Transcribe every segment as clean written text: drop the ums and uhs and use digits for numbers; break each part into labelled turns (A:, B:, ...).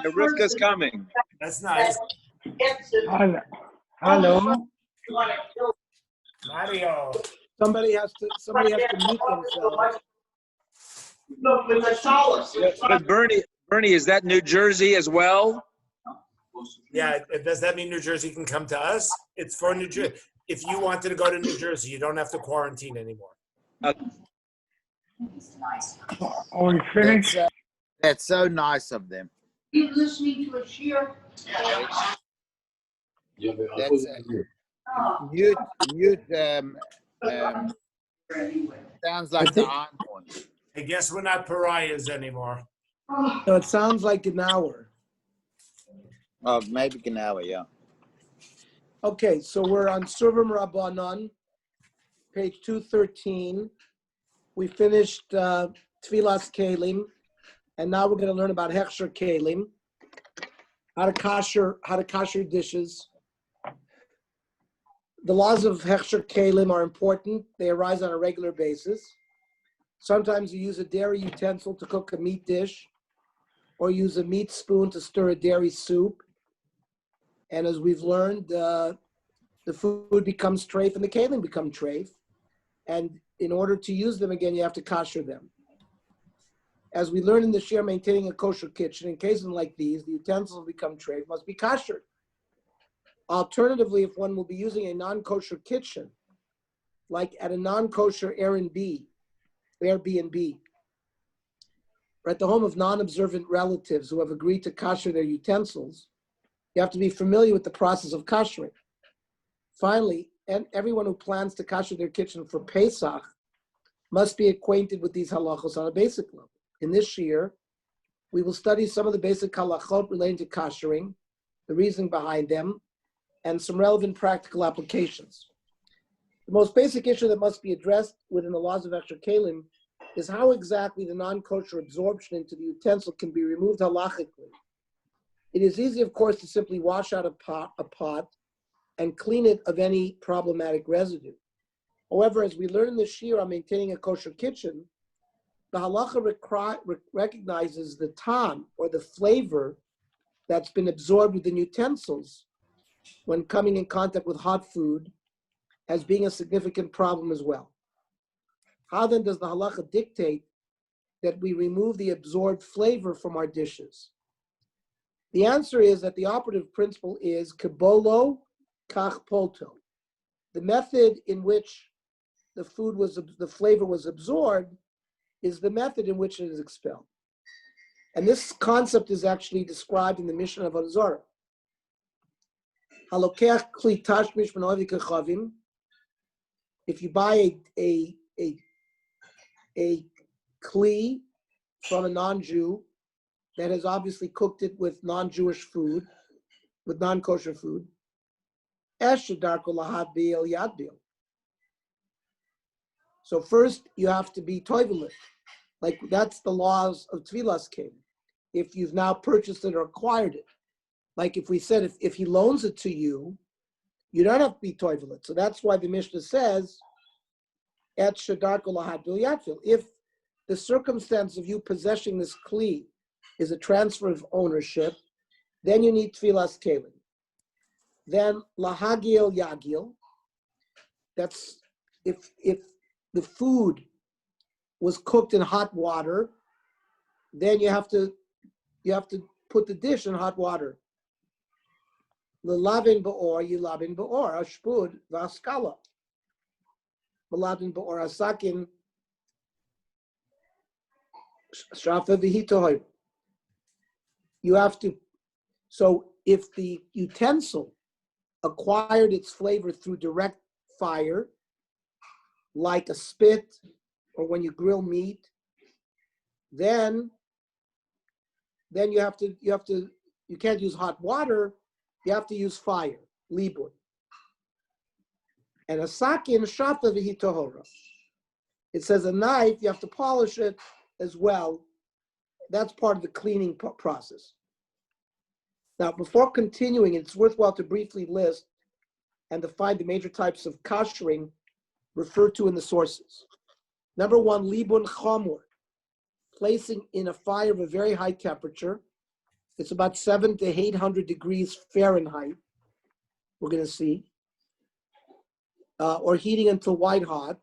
A: Mariska's coming.
B: That's nice.
C: Hello.
B: Mario.
D: Somebody has to mute themselves.
A: But Bernie, is that New Jersey as well?
B: Yeah, does that mean New Jersey can come to us? It's for New Jersey. If you wanted to go to New Jersey, you don't have to quarantine anymore.
C: Are we finished?
E: That's so nice of them.
F: You listening to a shear?
E: That's mute. Sounds like the iron one.
B: I guess we're not pariahs anymore.
D: So it sounds like an hour.
E: Oh, maybe Ganawa, yeah.
D: Okay, so we're on Tzurba Rabbanon, page 213. We finished Tfilas Kelim, and now we're going to learn about Hechsher Kelim, how to kosher dishes. The laws of Hechsher Kelim are important. They arise on a regular basis. Sometimes you use a dairy utensil to cook a meat dish, or use a meat spoon to stir a dairy soup. And as we've learned, the food becomes treif and the kelim become treif. And in order to use them again, you have to kosher them. As we learn in the Shir, maintaining a kosher kitchen, in cases like these, the utensils become treif, must be kosher. Alternatively, if one will be using a non-kosher kitchen, like at a non-kosher Airbnb, or at the home of non-observant relatives who have agreed to kosher their utensils, you have to be familiar with the process of koshering. Finally, and everyone who plans to kosher their kitchen for Pesach must be acquainted with these halachos on a basic level. In this year, we will study some of the basic halachot relating to koshering, the reasoning behind them, and some relevant practical applications. The most basic issue that must be addressed within the laws of Hechsher Kelim is how exactly the non-kosher absorption into the utensil can be removed halachically. It is easy, of course, to simply wash out a pot and clean it of any problematic residue. However, as we learn in the Shir on maintaining a kosher kitchen, the halacha recognizes the tam, or the flavor, that's been absorbed within utensils when coming in contact with hot food as being a significant problem as well. How then does the halacha dictate that we remove the absorbed flavor from our dishes? The answer is that the operative principle is kibolo kach polto. The method in which the flavor was absorbed is the method in which it is expelled. And this concept is actually described in the Mishnah of Azara. Halokech kli tashmish min kechavim. If you buy a kli from a non-Jew that has obviously cooked it with non-Jewish food, with non-kosher food, so first you have to be toivelit. Like that's the laws of Tfilas Kelim. If you've now purchased it or acquired it. Like if we said, if he loans it to you, you don't have to be toivelit. So that's why the Mishnah says, if the circumstance of you possessing this kli is a transfer of ownership, then you need Tfilas Kelim. Then lahagil yagil, that's if the food was cooked in hot water, then you have to put the dish in hot water. L'lavin ba'or, yilabin ba'or, ashpud v'askala. L'lavin ba'or asakin shafa v'hitohir. You have to, so if the utensil acquired its flavor through direct fire, like a spit or when you grill meat, then you can't use hot water, you have to use fire, libun. And a sakin shafa v'hitohora. It says a knife, you have to polish it as well. That's part of the cleaning process. Now, before continuing, it's worthwhile to briefly list and define the major types of koshering referred to in the sources. Number one, libun chamor. placing in a fire of a very high temperature. It's about 700 to 800 degrees Fahrenheit, we're going to see, or heating until white hot.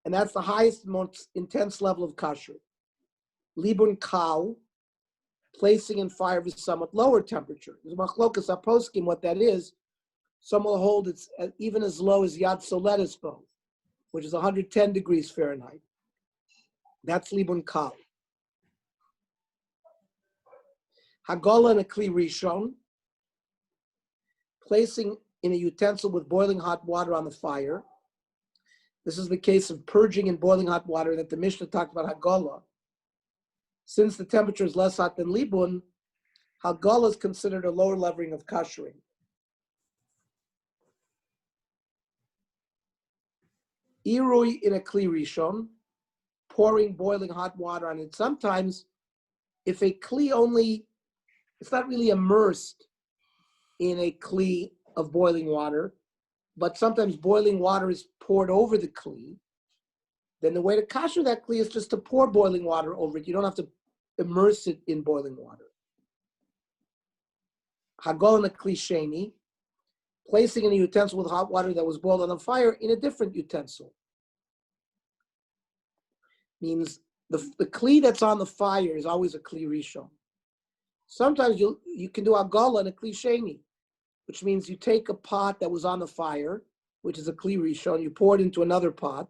D: And that's the highest, most intense level of kasher. Libun kal, placing in fire of a somewhat lower temperature. There's machlokas aposkim, what that is. Some will hold it's even as low as Yad Soletis bone, which is 110 degrees Fahrenheit. That's libun kal. Hagola and a kli rishon, placing in a utensil with boiling hot water on the fire. This is the case of purging in boiling hot water that the Mishnah talked about hagola. Since the temperature is less hot than libun, hagola is considered a lower leveling of kashering. Irui in a kli rishon, pouring boiling hot water on it. Sometimes, if a kli only, it's not really immersed in a kli of boiling water, but sometimes boiling water is poured over the kli, then the way to kasher that kli is just to pour boiling water over it. You don't have to immerse it in boiling water. Hagol in a kli sheni, placing in a utensil with hot water that was boiled on the fire in a different utensil. Means the kli that's on the fire is always a kli rishon. Sometimes you can do hagala in a kli sheni, which means you take a pot that was on the fire, which is a kli rishon, you pour it into another pot,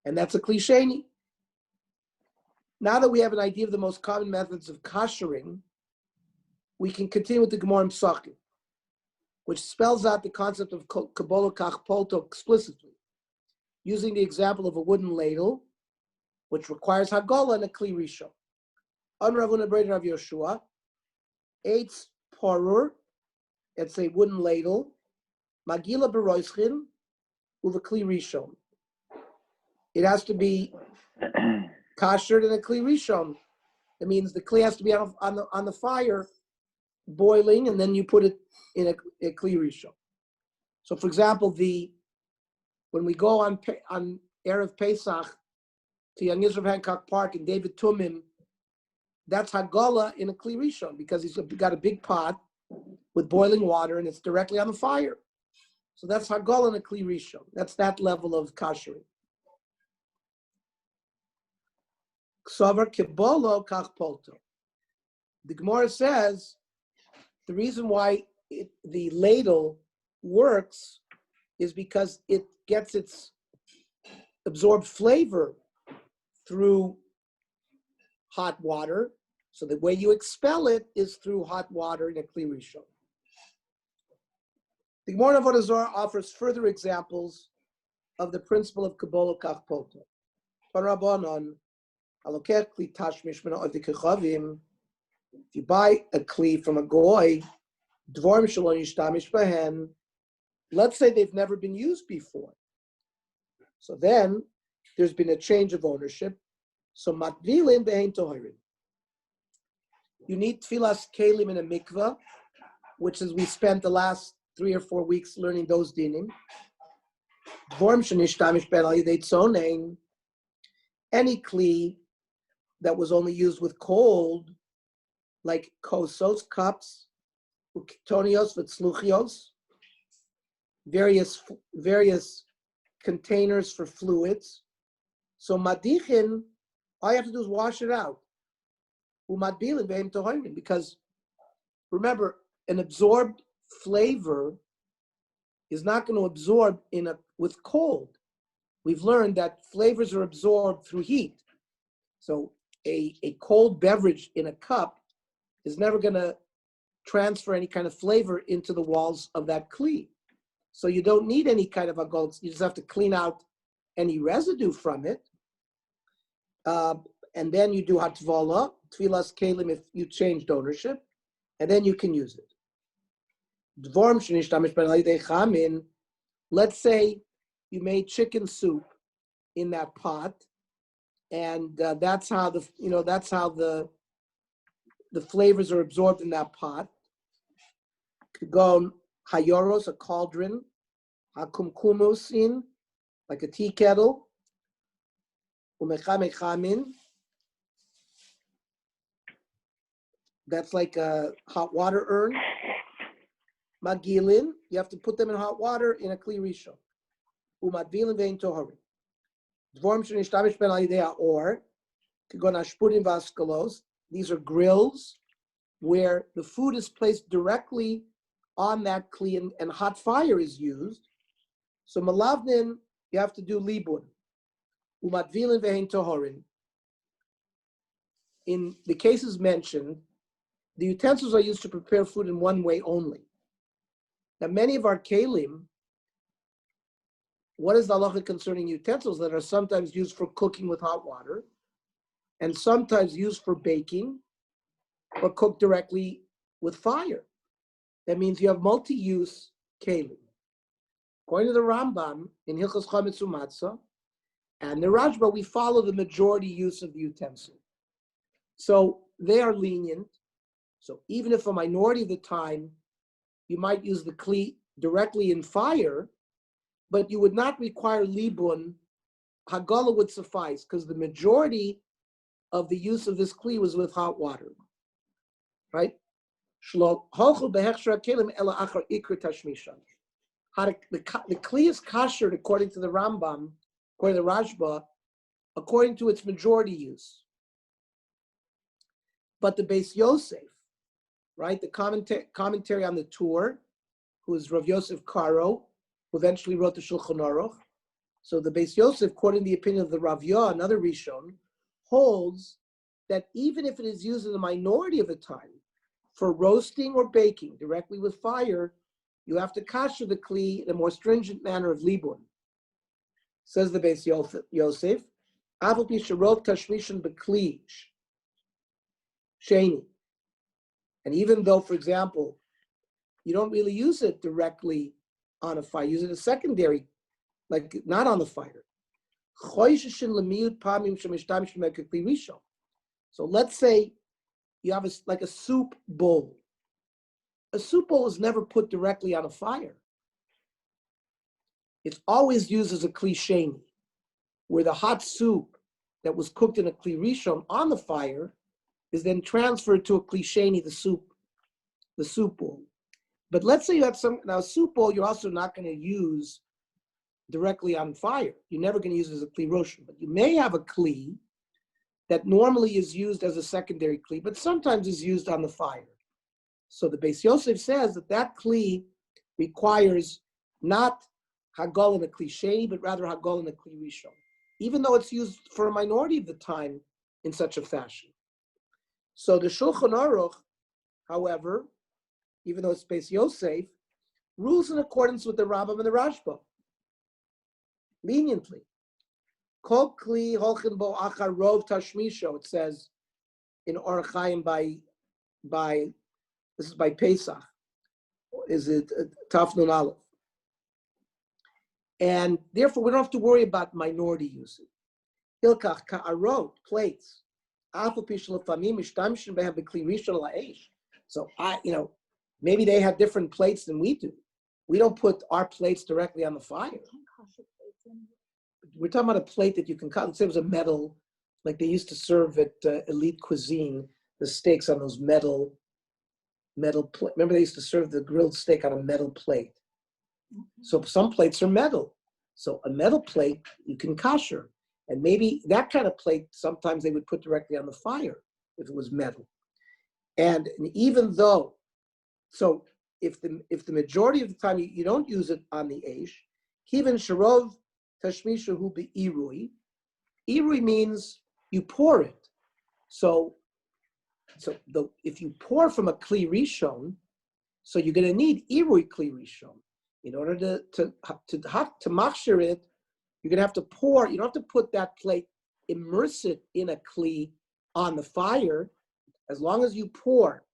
D: and that's a kli sheni. Now that we have an idea of the most common methods of kashering, we can continue with the Gemara in Psachim, which spells out the concept of kabbalah kach polto explicitly, using the example of a wooden ladle, which requires hagala and a kli rishon. On Ravuna Breder Rav Yoshua, eitz porur, it's a wooden ladle, magila beroischin, with a kli rishon. It has to be kashered in a kli rishon. It means the kli has to be on the fire, boiling, and then you put it in a kli rishon. So, for example, when we go on Erev Pesach to Young Israel Hancock Park in David Tumim, that's hagala in a kli rishon because he's got a big pot with boiling water and it's directly on the fire. So that's hagala in a kli rishon. That's that level of kashering. Ksavar kibolo kach polto. The Gemara says the reason why the ladle works is because it gets its absorbed flavor through hot water. So the way you expel it is through hot water in a kli rishon. The Gemara Avodah Zarah offers further examples of the principle of kabbalah kach polto. Parabonon, halokech kli tashmish min ha'ovikechavim. If you buy a kli from a goy, dvorim shalon yishtamish behen. Let's say they've never been used before. So then there's been a change of ownership. So matvilin behein tohirin. You need tfilas kelim in a mikvah, which is we spent the last 3 or 4 weeks learning those dinim. Dvorim shenishhtamish ben al yidei tzonein. Any kli that was only used with cold, like kosos, cups, uktonios, v'tzluchios, various containers for fluids. So madichin, all you have to do is wash it out. Because remember, an absorbed flavor is not going to absorb with cold. We've learned that flavors are absorbed through heat. So a cold beverage in a cup is never going to transfer any kind of flavor into the walls of that kli. So you don't need any kind of agol. You just have to clean out any residue from it. And then you do hatvala, tfilas kelim if you changed ownership, and then you can use it. Dvorm shenishhtamish ben al yidei chamin. Let's say you made chicken soup in that pot, and that's how the flavors are absorbed in that pot. Could go hayoros, a cauldron, hakumkumusin, like a tea kettle, Umechamechamin. That's like a hot water urn. Magilin, you have to put them in hot water in a kli rishon. Umadvilin vein toharim. Dvorim shenishtamesh ben al yidei or kegon ashpurim v'askalos. These are grills where the food is placed directly on that kli and hot fire is used. So malavnin, you have to do libun. Umadvilin vein toharim. In the cases mentioned, the utensils are used to prepare food in one way only. Now, many of our kelim, what is the halacha concerning utensils that are sometimes used for cooking with hot water and sometimes used for baking or cooked directly with fire? That means you have multi-use kelim. According to the Rambam in Hilchos Chametz Umatzah and the Rajba, we follow the majority use of the utensil. So they are lenient. So even if a minority of the time you might use the kli directly in fire, but you would not require libun, hagala would suffice because the majority of the use of this kli was with hot water, right? The kli is kasher according to the Rambam, according to the Rajba, according to its majority use. But the Beis Yosef, right, the commentary on the Tur, who is Rav Yosef Karo, who eventually wrote the Shulchan Aruch. So the Beis Yosef, according to the opinion of the Rav Yah, another Rishon, holds that even if it is used in the minority of the time for roasting or baking directly with fire, you have to kasher the kli in a more stringent manner of libun. Says the Beis Yosef, Aval pi sherov tashmishin b'kli sheni. And even though, for example, you don't really use it directly on a fire, use it as secondary, like not on the fire. So let's say you have like a soup bowl. A soup bowl is never put directly on a fire. It's always used as a kli, where the hot soup that was cooked in a kli rishon on the fire is then transferred to a kli, the soup bowl. But let's say you have now a soup bowl, you're also not going to use directly on fire. You're never going to use it as a kli roshan, but you may have a kli that normally is used as a secondary kli, but sometimes is used on the fire. So the Beis Yosef says that kli requires not hagol in a kli, but rather hagol in a kli rishon, even though it's used for a minority of the time in such a fashion. So the Shulchan Aruch, however, even though it's Beis Yosef, rules in accordance with the Rambam and the Rashba, leniently. Kol kli holchin bo achar rov tashmisho, it says in Orach Chaim by this is by Pesach. Is it Taf Nun Aleph? And therefore, we don't have to worry about minority usage. Hilkach ka'arot, plates. So maybe they have different plates than we do. We don't put our plates directly on the fire. We're talking about a plate that you can cut. Let's say it was a metal, like they used to serve at Elite Cuisine, the steaks on those metal plate. Remember they used to serve the grilled steak on a metal plate. So some plates are metal. So a metal plate you can kasher. And maybe that kind of plate, sometimes they would put directly on the fire if it was metal. And even though, so if the majority of the time you don't use it on the eish, kiven sharov tashmisha hu be'irui. Irui means you pour it. So if you pour from a kli rishon, so you're going to need irui kli rishon in order to machshir it. You're going to have to pour. You don't have to put that plate, immerse it in a kli on the fire. As long as you pour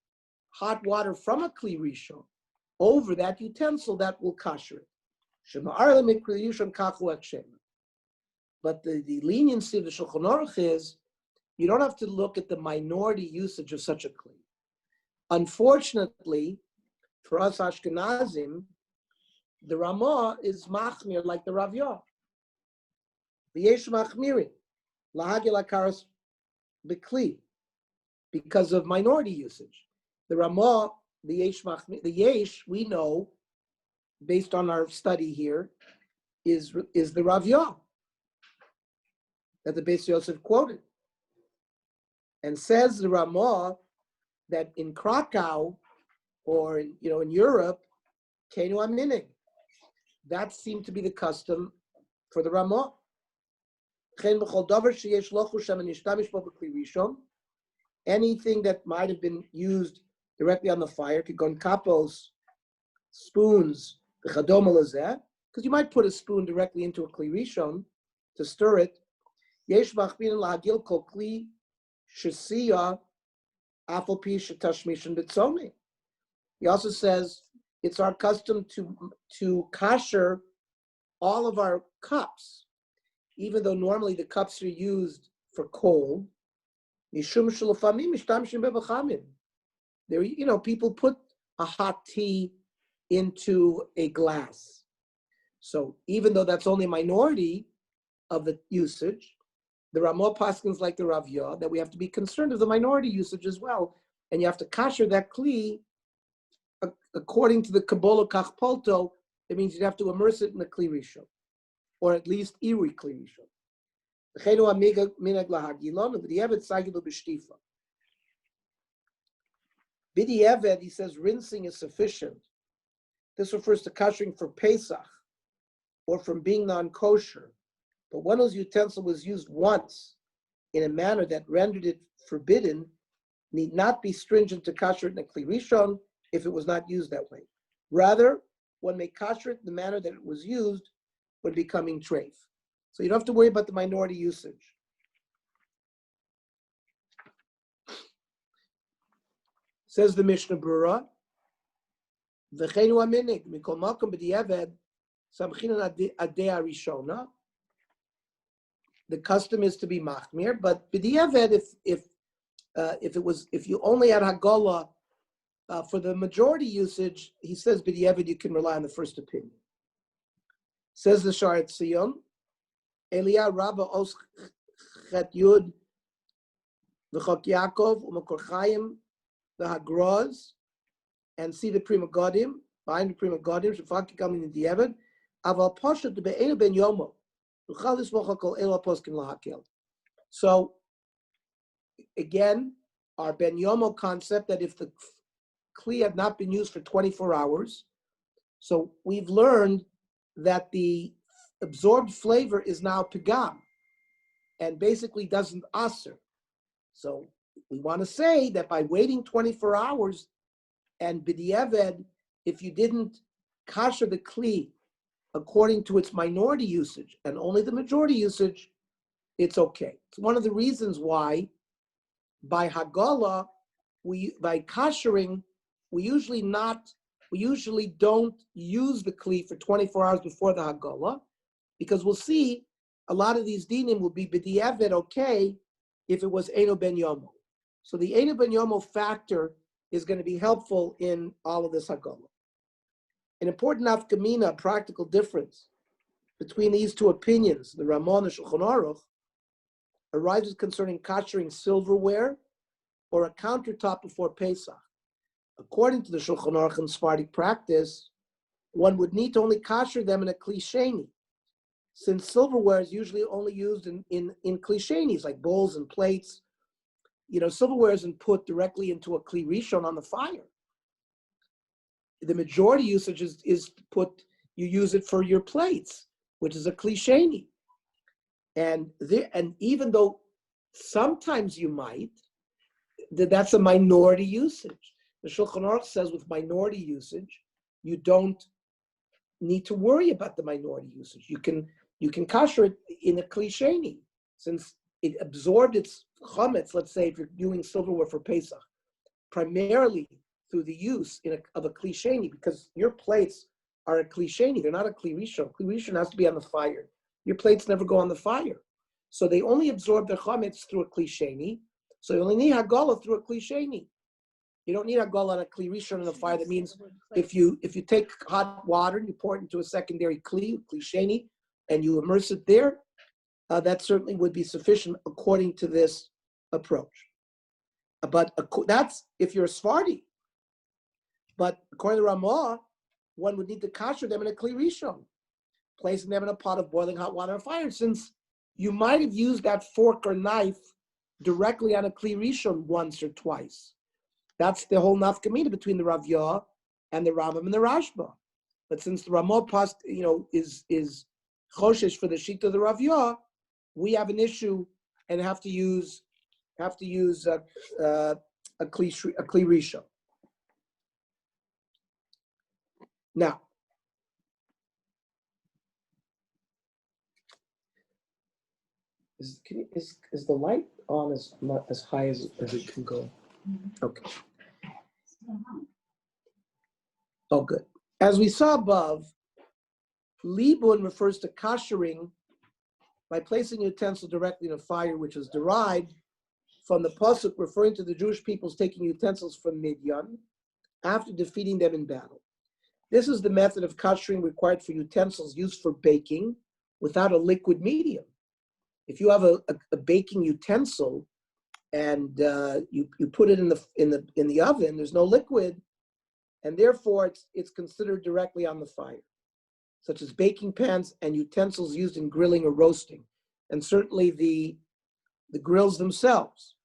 D: hot water from a kli rishon over that utensil, that will kasher it. But the leniency of the Shulchan Aruch is you don't have to look at the minority usage of such a kli. Unfortunately, for us Ashkenazim, the Ramah is machmir like the Rav Yah. The Yesh machmirin. lahagil akaras bekli, because of minority usage. The Ramah, the yesh, we know, based on our study here, is the Rav Yah that the Beis Yosef quoted, and says the Ramah that in Krakow or in Europe, kenu aminig, that seemed to be the custom for the Ramah. Anything that might have been used directly on the fire, could go in kapos, spoons, because you might put a spoon directly into a kli rishon to stir it. Yesh machminin lahagil kol kli shesiya afal pi shetashmishin b'tzomei. He also says it's our custom to kasher all of our cups, even though normally the cups are used for cold. Mishum shelafamim mishtamshim bebachamim. There, people put a hot tea into a glass. So even though that's only a minority of the usage, the Ramah paskins like the Rav Yah that we have to be concerned of the minority usage as well, and you have to kasher that kli according to the Kabbalah Kachpolto. It means you'd have to immerse it in a kli rishon, or at least iri kli rishon. B'di'evet, he says rinsing is sufficient. This refers to kashering for Pesach or from being non-kosher. But when those utensil was used once in a manner that rendered it forbidden, need not be stringent to kasher it in a kli rishon if it was not used that way. Rather, one may kasher it in the manner that it was used when becoming treif. So you don't have to worry about the minority usage. Says the Mishnah Brura, V'cheinu aminig mikol malkom b'di'eved samchinan adei harishona. The custom is to be machmir, but b'di'eved, if you only had hagala for the majority usage, he says b'di'eved you can rely on the first opinion. Says the Shar Tzion, Eliyah Rabba Os Chet Yud V'chok Yaakov U'Makor Chaim V'Hagros, and see the Prima Godim, behind the Prima Godim, Shafaki coming in the Eved, Aval Pasha to Be'enu Ben Yomo, L'chalis Mochakol Ela Poskin Lahakel. So, again, our Ben Yomo concept that if the Kli had not been used for 24 hours, so we've learned that the absorbed flavor is now pigam and basically doesn't aser. So we want to say that by waiting 24 hours and b'di'eved, if you didn't kasher the kli according to its minority usage and only the majority usage, it's okay. It's one of the reasons why by hagala, by kashering, we usually don't use the kli for 24 hours before the hagala, because we'll see a lot of these dinim will be b'di'eved okay if it was Eino Ben Yomo. So the Eino Ben Yomo factor is going to be helpful in all of this hagala. An important nafkamina, practical difference between these two opinions, the Ramah and the Shulchan Aruch, arises concerning kashering silverware or a countertop before Pesach. According to the Shulchan Aruch and Sephardic practice, one would need to only kasher them in a kli sheni, since silverware is usually only used in kli shenis, like bowls and plates. Silverware isn't put directly into a kli rishon on the fire. The majority usage is you use it for your plates, which is a kli sheni. And even though sometimes you might, that's a minority usage. The Shulchan Aruch says with minority usage, you don't need to worry about the minority usage. You can kasher it in a kli sheni, since it absorbed its chametz. Let's say if you're doing silverware for Pesach, primarily through the use of a kli sheni, because your plates are a kli sheni, they're not a kli rishon. Kli rishon has to be on the fire. Your plates never go on the fire, so they only absorb their chametz through a kli sheni. So you only need hagala through a kli sheni. You don't need hagala on a kli rishon on the fire. That means if you take hot water and you pour it into a secondary kli sheni, and you immerse it there, that certainly would be sufficient according to this approach. But that's if you're a Sephardi. But according to Ramah, one would need to kasher them in a kli rishon, placing them in a pot of boiling hot water or fire, since you might have used that fork or knife directly on a kli rishon once or twice. That's the whole nafkamina between the Rav Yah and the Rambam and the Rashba. But since the Ramah post, is choshesh for the sheet of the Rav Yah, we have an issue and have to use a kli rishon. Now, is the light on as high as it can go? Okay. Oh, good. As we saw above, libun refers to kashering by placing a utensil directly in a fire, which is derived from the pasuk referring to the Jewish peoples taking utensils from Midian after defeating them in battle. This is the method of kashering required for utensils used for baking without a liquid medium. If you have a baking utensil and you put it in the oven, there's no liquid, and therefore it's considered directly on the fire, such as baking pans and utensils used in grilling or roasting, and certainly the grills themselves.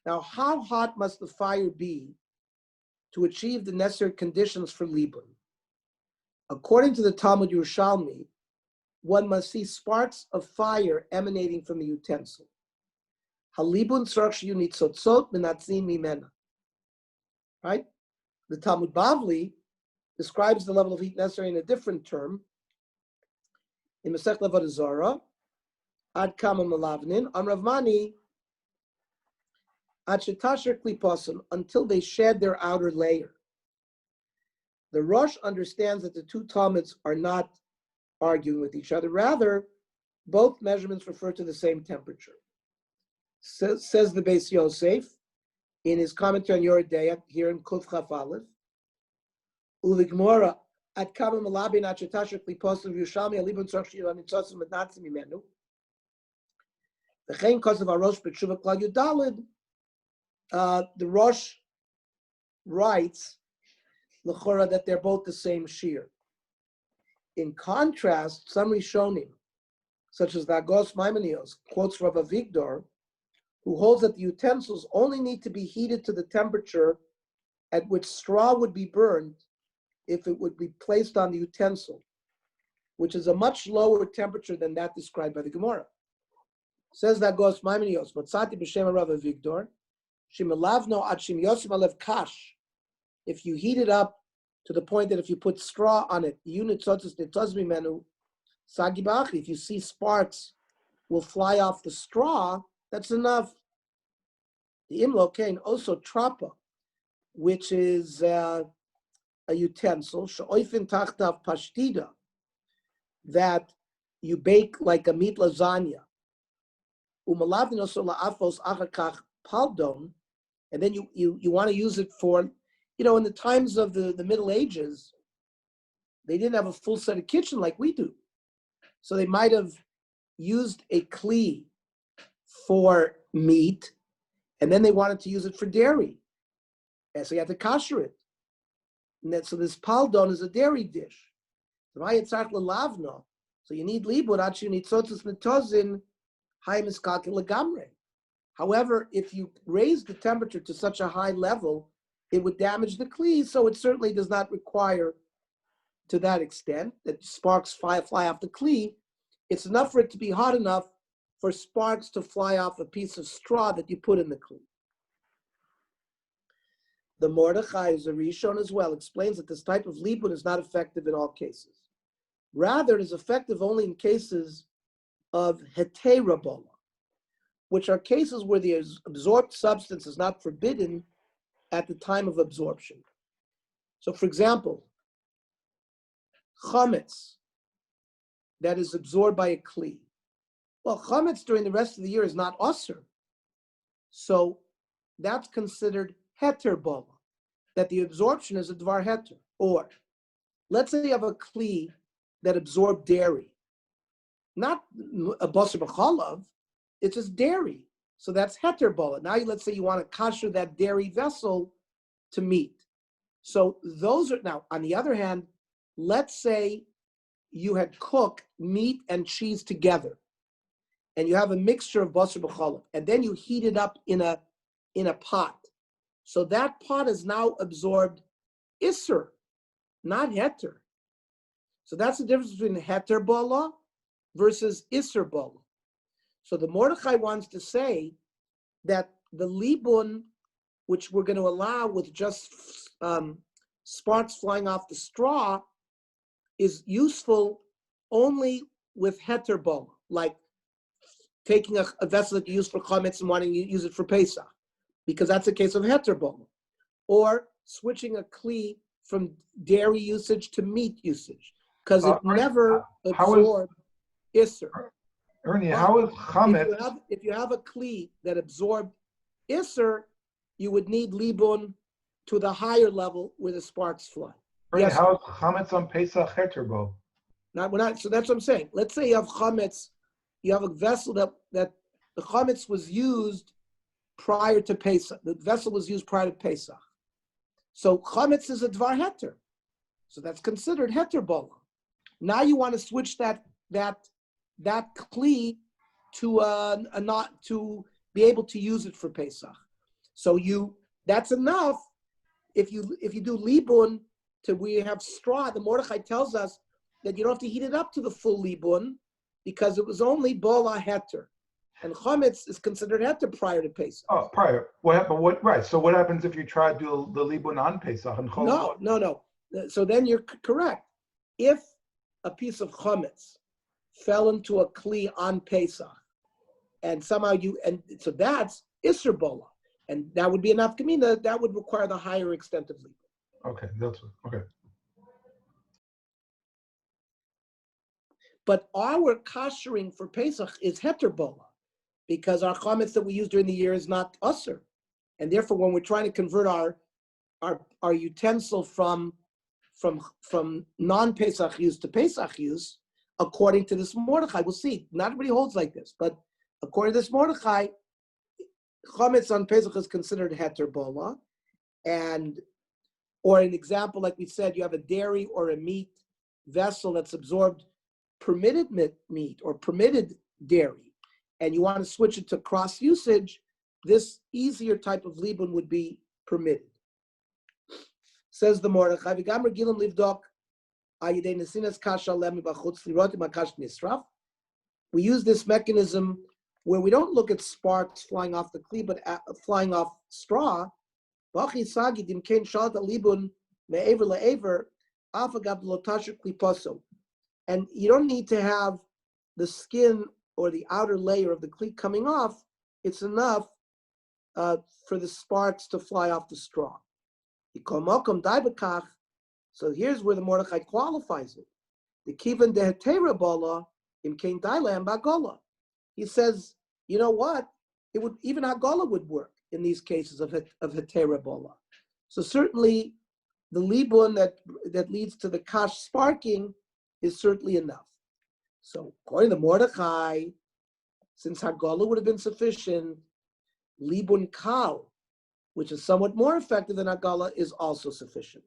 D: Now, how hot must the fire be to achieve the necessary conditions for libun? According to the Talmud Yerushalmi, one must see sparks of fire emanating from the utensil. Halibun tzarach shiyu nitzotzot menatzin mimena. Right? The Talmud Bavli describes the level of heat necessary in a different term. In Masech Avodah Zarah, ad kama melavnin, on Rav Mani, ad shetasher kliposim, until they shed their outer layer. The Rosh understands that the two Talmuds are not arguing with each other. Rather, both measurements refer to the same temperature. Says the Beis Yosef in his commentary on Yoreh Deah here in Kuf Chaf Aleph. Uligmora at kama malabin at shetasher kliposim v'yushalmi alibun tzarach shiyu nitzotzim menatzim mimenu. V'chein kosav harosh b'tshuva klal yudalid. The Rosh writes l'chora that they're both the same shear. In contrast, some Rishonim, such as the Agos Maimonios, quotes Rav Avigdor, who holds that the utensils only need to be heated to the temperature at which straw would be burned if it would be placed on the utensil, which is a much lower temperature than that described by the Gemara. Says the Agos Maimonios, Matzati b'shem Rav Avigdor, Shimelavno ad shim yosim alev kash. If you heat it up to the point that if you put straw on it, if you see sparks will fly off the straw, that's enough. The imlo kain also trapa, which is a utensil, she'oifin tachtav pashtida, that you bake like a meat lasagna. Umalavin also la'afos achakach paldon, and then you want to use it for, in the times of the Middle Ages, they didn't have a full set of kitchen like we do. So they might have used a kli for meat, and then they wanted to use it for dairy. And so you had to kasher it. So this paldon is a dairy dish. So you need libud, you need tzotzos netozin, hayimiskaki legamre. However, if you raise the temperature to such a high level, it would damage the kli, so it certainly does not require to that extent that sparks fly off the kli. It's enough for it to be hot enough for sparks to fly off a piece of straw that you put in the kli. The Mordechai, as a Rishon as well, explains that this type of libun is not effective in all cases. Rather, it is effective only in cases of heterabola, which are cases where the absorbed substance is not forbidden at the time of absorption. So, for example, chametz that is absorbed by a kli. Well, chametz during the rest of the year is not osir, so that's considered heter bola, that the absorption is a dvar heter. Or let's say you have a kli that absorbed dairy, not a basar b'chalav, it's just dairy. So that's heter bola. Now let's say you want to kasher that dairy vessel to meat. So those are, now on the other hand, let's say you had cooked meat and cheese together, and you have a mixture of basar b'chalav, and then you heat it up in a pot. So that pot has now absorbed isser, not heter. So that's the difference between heter bola versus isser bola. So the Mordechai wants to say that the libun, which we're going to allow with just sparks flying off the straw, is useful only with heter bola, like taking a vessel that you use for chametz and wanting to use it for Pesach, because that's a case of heter bola, or switching a kli from dairy usage to meat usage, because it never absorbed isser.
C: Ernie,
D: But
C: how is chametz?
D: if you have a kli that absorbed isser, you would need libun to the higher level where the sparks fly.
C: Ernie,
D: Yes.
C: how is chametz on Pesach heterbo?
D: So that's what I'm saying. Let's say you have chametz, you have a vessel that the chametz was used prior to Pesach. The vessel was used prior to Pesach. So chametz is a dvar heter. So that's considered heter bola. Now you want to switch that kli to not to be able to use it for Pesach. So that's enough. If you do libun to where you have straw, the Mordechai tells us that you don't have to heat it up to the full libun because it was only bola heter, and chametz is considered heter prior to Pesach.
C: Oh, prior. What happened? Right. So what happens if you try to do the libun on Pesach and chol?
D: No. So then you're correct. If a piece of chametz fell into a kli on Pesach, and somehow so that's isser bola, and that would be enough kamina. That would require the higher extent of libun.
C: Okay, that's okay.
D: But our kashering for Pesach is heter bola, because our chametz that we use during the year is not usser, and therefore when we're trying to convert our utensil from non-Pesach use to Pesach use, according to this Mordechai, we'll see. Not everybody holds like this, but according to this Mordechai, chametz on Pesach is considered heter bola, or an example, like we said, you have a dairy or a meat vessel that's absorbed permitted meat or permitted dairy, and you want to switch it to cross usage, this easier type of libun would be permitted. Says the Mordechai, we use this mechanism where we don't look at sparks flying off the kli, but flying off straw. And you don't need to have the skin or the outer layer of the kli coming off. It's enough for the sparks to fly off the straw. So here's where the Mordechai qualifies it. The kivan de hetera bola imkein dailam bagola. He says, you know what? It would even hagola would work in these cases of hetera bola. So certainly, the libun that leads to the kash sparking is certainly enough. So according to Mordechai, since hagola would have been sufficient, libun kal, which is somewhat more effective than hagola, is also sufficient.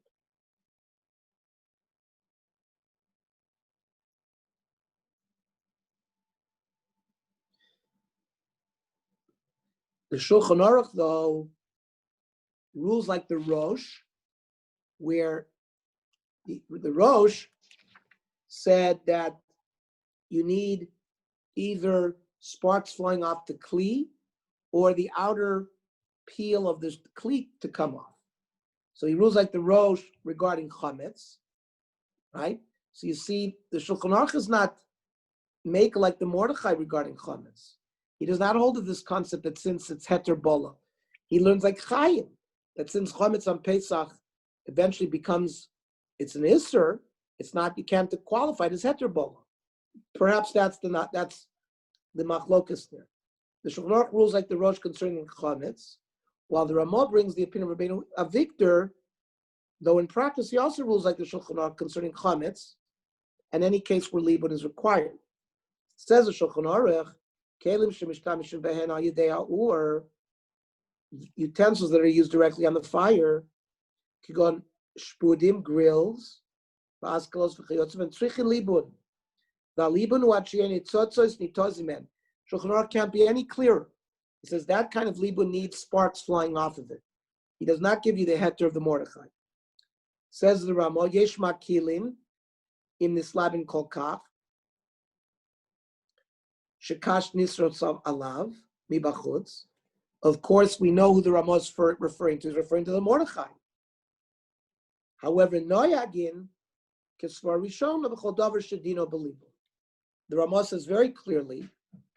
D: The Shulchan Aruch, though, rules like the Rosh, where the Rosh said that you need either sparks flying off the kli or the outer peel of the kli to come off. So he rules like the Rosh regarding chametz, right? So you see, the Shulchan Aruch does not make like the Mordechai regarding chametz. He does not hold of this concept that since it's heter bola, he learns like Chaim, that since chametz on Pesach eventually becomes, it's an isser, it's not, you can't qualify it as heter bola. Perhaps that's the machlokas there. The Shulchan Aruch rules like the Rosh concerning chametz, while the Ramah brings the opinion of Rabbeinu Avigdor, though in practice he also rules like the Shulchan Aruch concerning chametz, and any case where libun is required. Says the Shulchan Aruch, kelim shemishtamishin behen al yedei ha'ur, utensils that are used directly on the fire, kigon shpudim, grills, v'askalos v'chayotzav, and tzrichin libun. V'alibun u'achiyen nitzotzos nitozimen. Shulchan Aruch can't be any clearer. He says that kind of libun needs sparks flying off of it. He does not give you the heter of the Mordechai. Says the Ramah, yesh makilin im nislabin kol kach, shekash nisrotzav alav mibachutz. Of course, we know who the Ramah is referring to. He's referring to the Mordechai. However, noyagin kesvar rishon b'chol davar shedino belibo. The Ramah says very clearly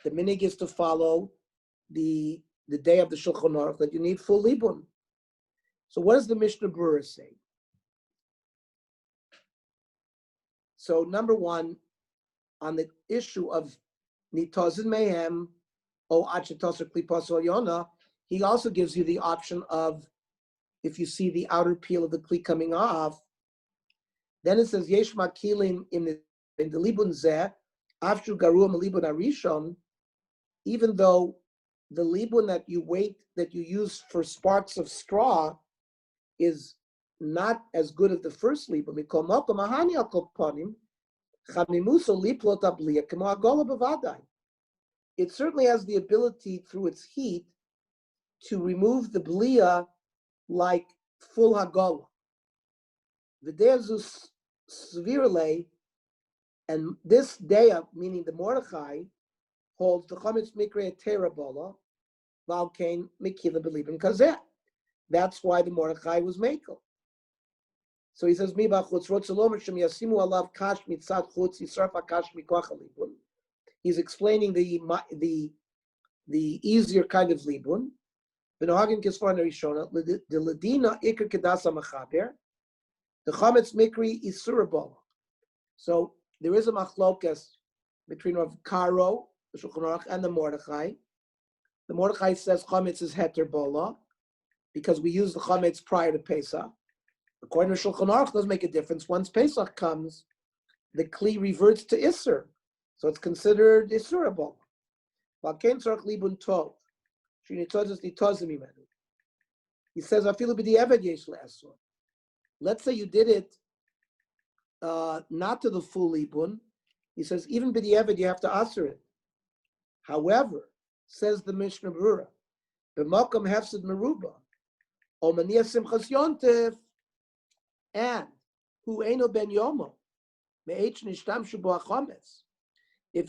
D: the minig is to follow the day of the Shulchan Aruch that you need full libun. So what does the Mishnah Berurah say? So number one, on the issue of nitozin mehem o achetosar klipas yona, he also gives you the option of if you see the outer peel of the kli coming off, then it says yesh makilim in the libun zeh after garuam libun arishon, even though the libun that you use for sparks of straw is not as good as the first libun. It certainly has the ability through its heat to remove the blia like full hagola. The deazus svirle, and this day, meaning the Mordechai, holds the chametz mikre terabola, valkain mikila belibin kazeh. That's why the Mordechai was makel. So he says, "Mi b'chutz rotzalom shem yasimu alav kash mitzad chutz yisraf kash mikoach libun." He's explaining the easier kind of libun. V'nohagin kisfar nerishona the ladina ikar kedasa machaber. The chametz mikri is Tzurba. So there is a machlokas between Rav Karo, the Shulchan Aruch, and the Mordechai. The Mordechai says chametz is heter bola because we use the chametz prior to Pesach. According to Shulchan Aruch, it does make a difference. Once Pesach comes, the kli reverts to Isser, so it's considered Issurable. He says, let's say you did it not to the full libun. He says, even b'di'evad, you have to answer it. However, says the Mishnah Berurah, b'makom hefsid meruba, o manias simchas yontif, and hu eino ben yomo, me'ech nishtamshu bo hachametz. If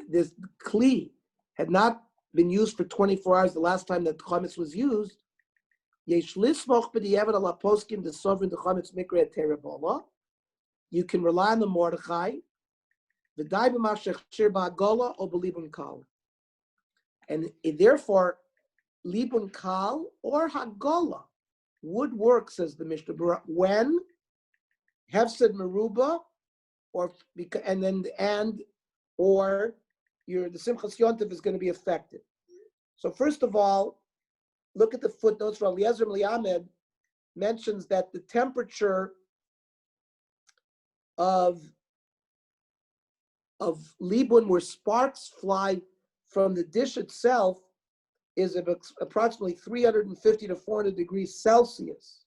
D: this kli had not been used for 24 hours, the last time that chametz was used, yesh lismoch b'di'evad ala poskim the sovereign the chametz mikra terabola. You can rely on the Mordechai, v'dai b'mashech shir ba'agola o b'libun kal, and therefore libun kal or hagola would work, says the Mishnah Berurah, when hefsed meruba or the simchas yontif is going to be affected. So first of all, look at the footnotes. Rav Eliezer Mliamed mentions that the temperature of libun where sparks fly from the dish itself is approximately 350 to 400 degrees Celsius,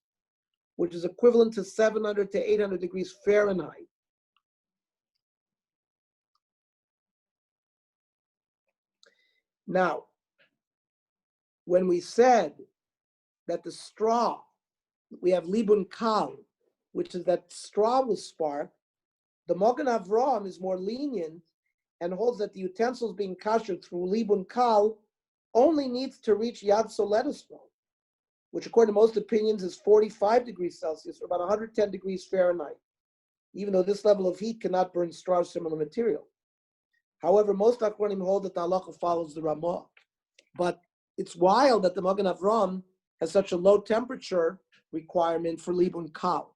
D: which is equivalent to 700 to 800 degrees Fahrenheit. Now, when we said that the straw, we have libun kal, which is that straw will spark, the Magen Avraham is more lenient and holds that the utensils being kasher through libun kal only needs to reach Yad Soledismo, which according to most opinions is 45 degrees Celsius, or about 110 degrees Fahrenheit, even though this level of heat cannot burn straw or similar material. However, most Achronim hold that the halacha follows the Ramah. But it's wild that the Magen Avraham has such a low temperature requirement for libun kal.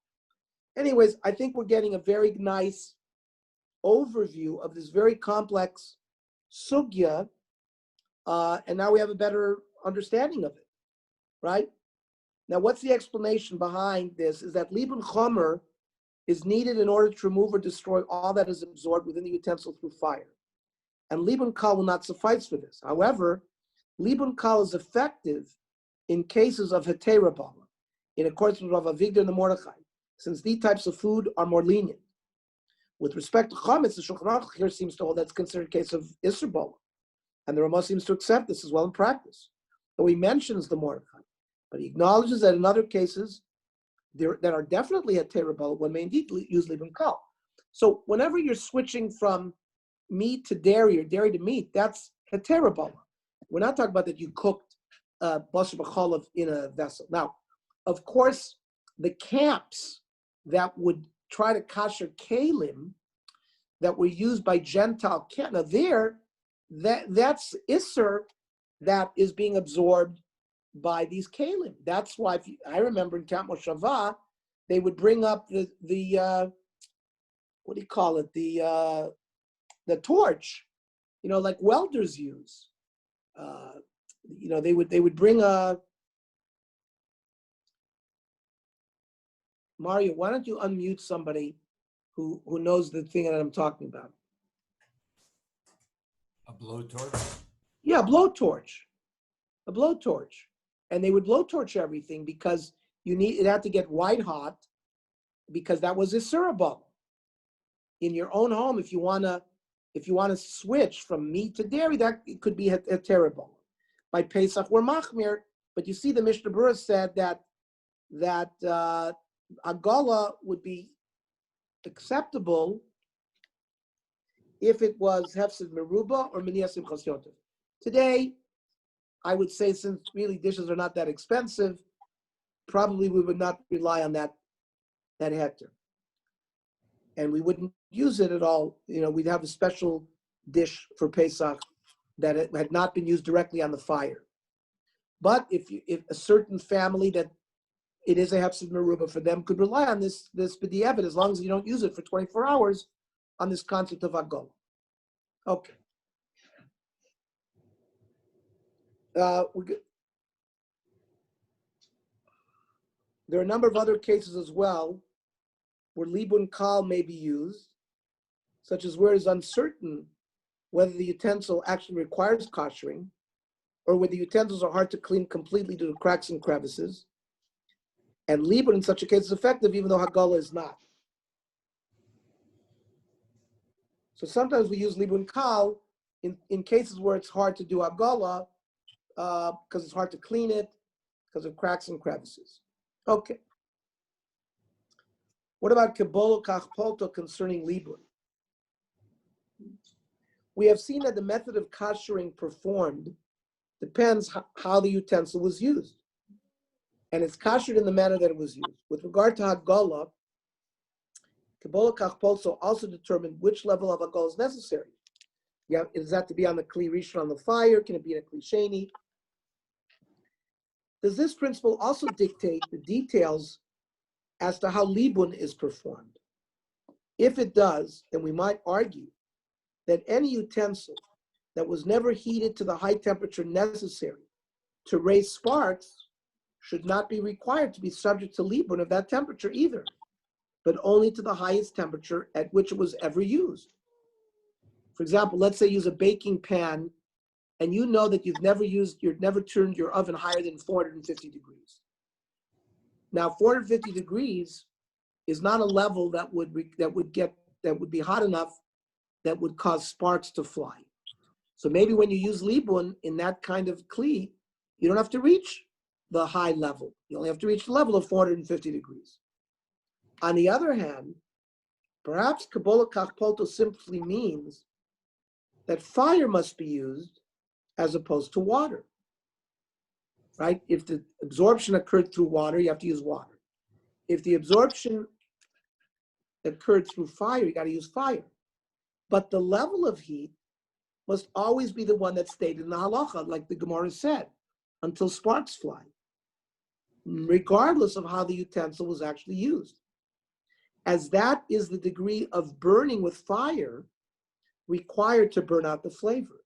D: Anyways, I think we're getting a very nice overview of this very complex sugya, and now we have a better understanding of it, right? Now, what's the explanation behind this is that libun chomer is needed in order to remove or destroy all that is absorbed within the utensil through fire. and libun kal will not suffice for this. However, libun kal is effective in cases of hetera bala, in accordance with Rav Avigdor and the Mordechai, since these types of food are more lenient. With respect to chametz, the Shulchan Aruch here seems to hold that's considered a case of isser bala, and the Ramah seems to accept this as well in practice. So he mentions the Mordechai, but he acknowledges that in other cases that are definitely hetera bala, one may indeed use libun kal. So whenever you're switching from meat to dairy or dairy to meat, that's hetera bala. We're not talking about that you cooked basar b'chalav in a vessel. Now, of course, the camps that would try to kasher kalim that were used by Gentile camp, now that's isser that is being absorbed by these kalim. That's why I remember in Camp Moshava, they would bring up the what do you call it? The torch, like welders use. They would bring a Mario. Why don't you unmute somebody who knows the thing that I'm talking about?
B: A blowtorch?
D: Yeah, a blowtorch. And they would blowtorch everything because it had to get white hot because that was isser bala. In your own home, if you wanna switch from meat to dairy, that it could be hetera bala. By Pesach, we're machmir, but you see the Mishnah Berurah said that agala would be acceptable if it was hefsed meruba or minias simchas yontif. Today, I would say since really dishes are not that expensive, probably we would not rely on that hectare. And we wouldn't use it at all. We'd have a special dish for Pesach that it had not been used directly on the fire. But if a certain family that it is a hefsed meruba for them could rely on this b'di'evet as long as you don't use it for 24 hours on this concept of agol. Okay. There are a number of other cases as well where libun kal may be used, such as where it is uncertain whether the utensil actually requires koshering, or where the utensils are hard to clean completely due to cracks and crevices. And libun in such a case is effective even though hagala is not. So sometimes we use libun kal in cases where it's hard to do hagala because it's hard to clean it because of cracks and crevices. Okay. What about kibolo kachpolto concerning libun? We have seen that the method of koshering performed depends how the utensil was used. And it's koshered in the manner that it was used. With regard to hagala, kibolo kachpolto also determined which level of hagala is necessary. Does that to be on the kli rishon on the fire? Can it be in a kli sheni? Does this principle also dictate the details as to how libun is performed? If it does, then we might argue that any utensil that was never heated to the high temperature necessary to raise sparks should not be required to be subject to libun of that temperature either, but only to the highest temperature at which it was ever used. For example, let's say use a baking pan and you know that you've never turned your oven higher than 450 degrees. Now, 450 degrees is not a level that would be hot enough that would cause sparks to fly. So maybe when you use libun in that kind of kli, you don't have to reach the high level. You only have to reach the level of 450 degrees. On the other hand, perhaps kibolo kachpolto simply means that fire must be used as opposed to water, right? If the absorption occurred through water, you have to use water. If the absorption occurred through fire, you got to use fire. But the level of heat must always be the one that's stated in the halacha, like the Gemara said, until sparks fly, regardless of how the utensil was actually used. As that is the degree of burning with fire required to burn out the flavor.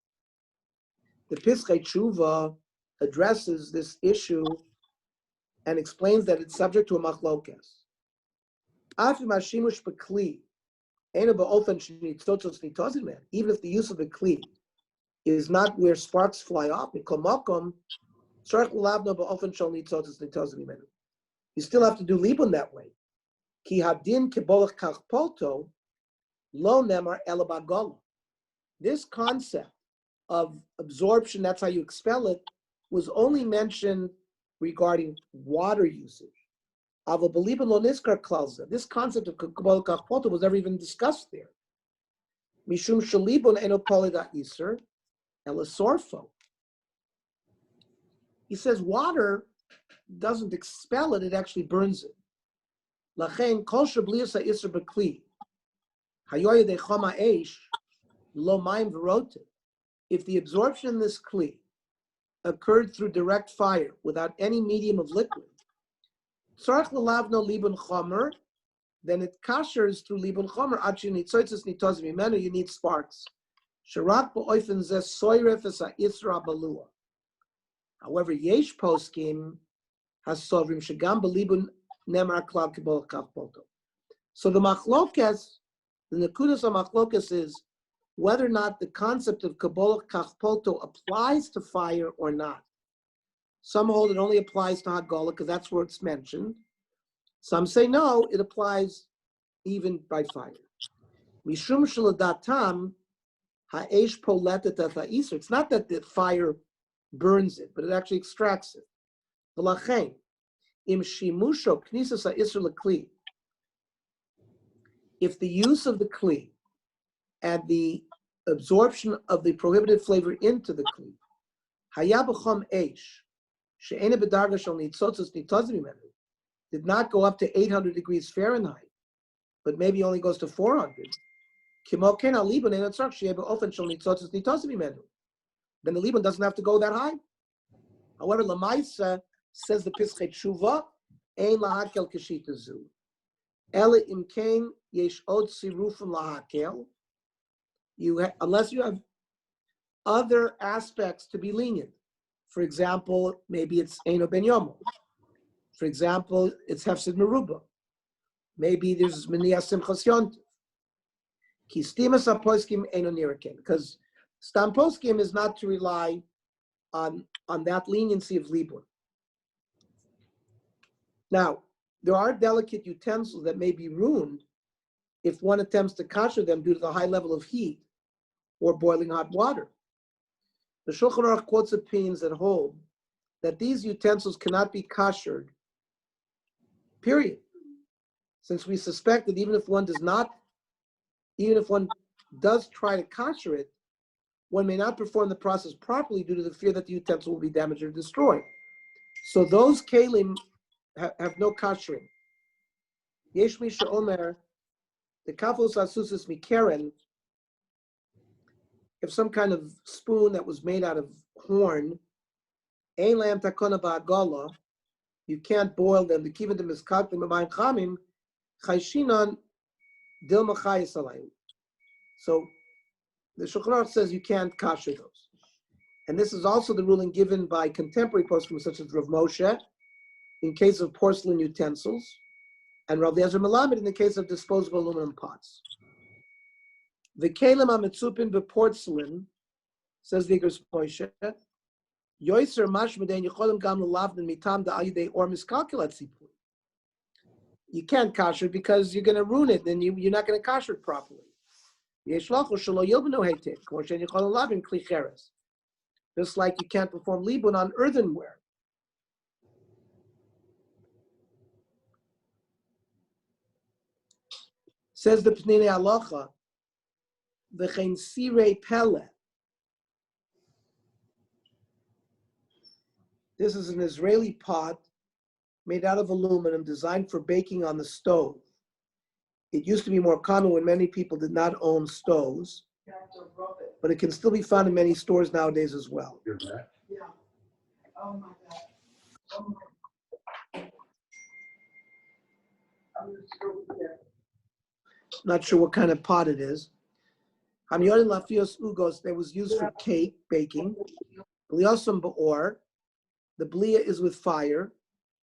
D: The Pischei Tshuva addresses this issue and explains that it's subject to a machlokes. Even if the use of the kli is not where sparks fly off. You still have to do libun that way. Ki hadin kibolach kachpoto lo nemar elabagola. This concept of absorption, that's how you expel it, was only mentioned regarding water usage. This concept of kibolach kachpoto was never even discussed there. Mishum shalibun eno polida iser elasorfo. He says water doesn't expel it, it actually burns it. Lachen kol shabliasa iser bekli. Hayoya de chama eish lo mayim v'rote. If the absorption in this kli occurred through direct fire without any medium of liquid, tzarich l'lavno libun chomer, then it kashers through libun chomer. Achi nitzotzes nitoz mimenu, you need sparks. Sharak ba'oifen zeh soyref es ha'isra balua. However, yesh poskim has sovrim shagam belibun nemar klal kibol kachpoto. So the machlokes, the nekudas of machlokes is whether or not the concept of kibol kachpoto applies to fire or not. Some hold it only applies to hagola because that's where it's mentioned. Some say no, it applies even by fire. Mishum shaladatam ha'esh poletet ha'isur. It's not that the fire burns it, but it actually extracts it. V'lachein im shimusho knisas ha'isur lekli. If the use of the kli and the absorption of the prohibited flavor into the kli, hayabachom eish she'ena bedarga shel nitzotzos nitozim mimenu, did not go up to 800 degrees Fahrenheit, but maybe only goes to 400. Kimo ken alibun eino tzarich she'eh be'ofen shel nitzotzos nitozim mimenu. Then the libun doesn't have to go that high. However, Lamaisa says the Pischei Tshuva, ein lahakel k'shita zu. Ele imkein yesh od sirufim lahakel. Unless you have other aspects to be lenient. For example, maybe it's eino ben yomo. For example, it's hefsid meruba. Maybe there's minias simchas yontif. Ki stimas haposkim eino niraken. Because stam poskim is not to rely on that leniency of libun. Now, there are delicate utensils that may be ruined if one attempts to kosher them due to the high level of heat or boiling hot water. The Shulchan Aruch quotes opinions that hold that these utensils cannot be koshered, period. Since we suspect that even if one does try to kosher it, one may not perform the process properly due to the fear that the utensil will be damaged or destroyed. So those kelim have no koshering. Yesh misha omer, the kafos asusis mikeren, if some kind of spoon that was made out of horn, ein lam takona ba'agala, you can't boil them. The kivan them is kaklim b'mayim chamim, chayshinan dil machayis alayim. So the Shulchan Aruch says you can't kosher those. And this is also the ruling given by contemporary poskim such as Rav Moshe in case of porcelain utensils, and Rav Eliezer Melamed in the case of disposable aluminum pots. The kelim hamitzupin beporcelain, says the Igros Moshe, yoiser mashmedein yicholim gam lelavden mitam da'ayidei or miskalkulat sipur. You can't kosher because you're going to ruin it, and you're not going to kosher it properly. Just like you can't perform libun on earthenware. Says the Pnei Halacha, v'chein sirei pele. This is an Israeli pot made out of aluminum, designed for baking on the stove. It used to be more common when many people did not own stoves, but it can still be found in many stores nowadays as well.
C: You're back.
F: Yeah. Oh my God. Oh my. I'm just over there.
D: Not sure what kind of pot it is. Hamyonin lafios ugos, that was used for cake baking. Bliosum ba'or, the blia is with fire.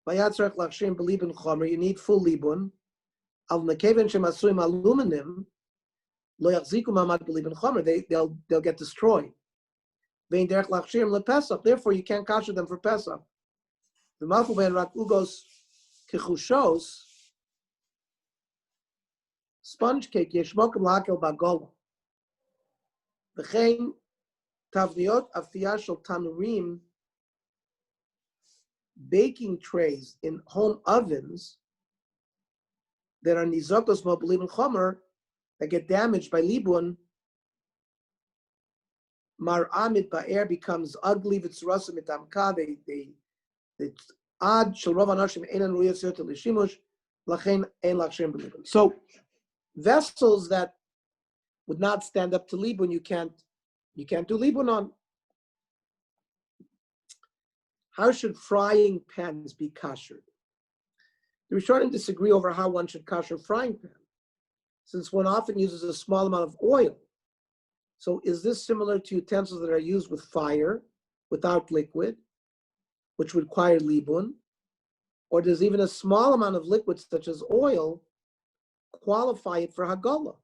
D: Vayatzarech lachshem belibun chomer, you need full libun. Al nekeven shemasuim aluminum, lo yachziku mamad belibun chomer, they'll get destroyed. Therefore, you can't kasher them for Pesach. The mafu ben rak ugos kechushos sponge cake yeshmokim lakel bagola. V'chein tavniot afiyah shel tanurim, baking trays in home ovens that are nizokos mobilim chomer, that get damaged by libun. Mar amid ba'er becomes ugly. V'tzurasa mitamka. They ad shel rov anashim einan ruyas yoter l'shimush, lachein ein lachshem b'libun. So vessels that would not stand up to libun, you can't do libun on. How should frying pans be kashered? The Rishonim disagree over how one should kasher frying pan, since one often uses a small amount of oil. So is this similar to utensils that are used with fire, without liquid, which would require libun? Or does even a small amount of liquid, such as oil, qualify it for Hagala?